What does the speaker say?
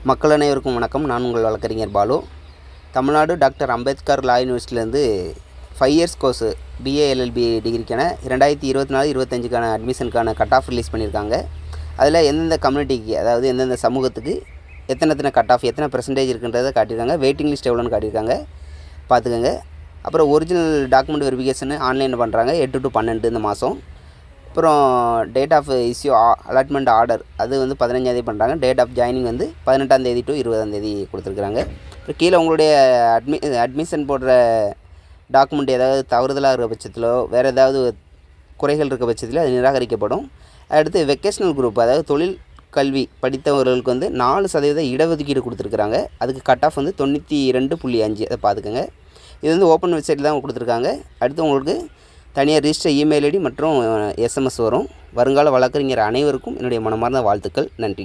மக்கள் அனைவருக்கும் வணக்கம். நான் உங்கள் வழக்கறிஞர் பாலு. தமிழ்நாடு டாக்டர் அம்பேத்கர் லா யூனிவர்சிட்டியிலேருந்து 5 இயர்ஸ் கோர்ஸு பிஏ எல்எல்பி டிகிரிக்கான 2024-25க்கான அட்மிஷனுக்கான கட் ஆஃப் ரிலீஸ் பண்ணியிருக்காங்க. அதில் எந்தெந்த கம்யூனிட்டிக்கு, அதாவது எந்தெந்த சமூகத்துக்கு எத்தனை கட் ஆஃப், எத்தனை பெர்சன்டேஜ் இருக்குன்றதை காட்டியிருக்காங்க. வெயிட்டிங் லிஸ்ட் எவ்வளோன்னு காட்டியிருக்காங்க, பார்த்துக்கோங்க. அப்புறம் ஒரிஜினல் டாக்குமெண்ட் வெரிஃபிகேஷன் ஆன்லைனில் பண்ணுறாங்க 8 to 12 இந்த மாதம். அப்புறம் date of issue allotment order அது வந்து 15ஆம் பண்ணுறாங்க. டேட் ஆஃப் ஜாயினிங் வந்து 18ஆம் தேதி to 20ஆம் தேதி கொடுத்துருக்குறாங்க. இப்போ கீழே உங்களுடைய அட்மிஷன் போடுற டாக்குமெண்ட் ஏதாவது தவறுதலாக இருக்கிற பட்சத்திலோ வேறு ஏதாவது குறைகள் இருக்க பட்சத்தில் அது நிராகரிக்கப்படும். அடுத்து வெக்கேஷனல் குரூப், அதாவது தொழில் கல்வி படித்தவர்களுக்கு வந்து 4% இடஒதுக்கீடு கொடுத்துருக்குறாங்க. அதுக்கு கட் ஆஃப் வந்து 92.5. அதை பார்த்துக்கோங்க. இது வந்து ஓப்பன் வெப்சைட்டில் தான் கொடுத்துருக்காங்க. அடுத்து உங்களுக்கு தனியாக ரிஜிஸ்டர் இமெயில் ஐடி மற்றும் எஸ்எம்எஸ் வரும். வருங்கால வழக்கறிஞர் அனைவருக்கும் என்னுடைய மனமார்ந்த வாழ்த்துக்கள். நன்றி.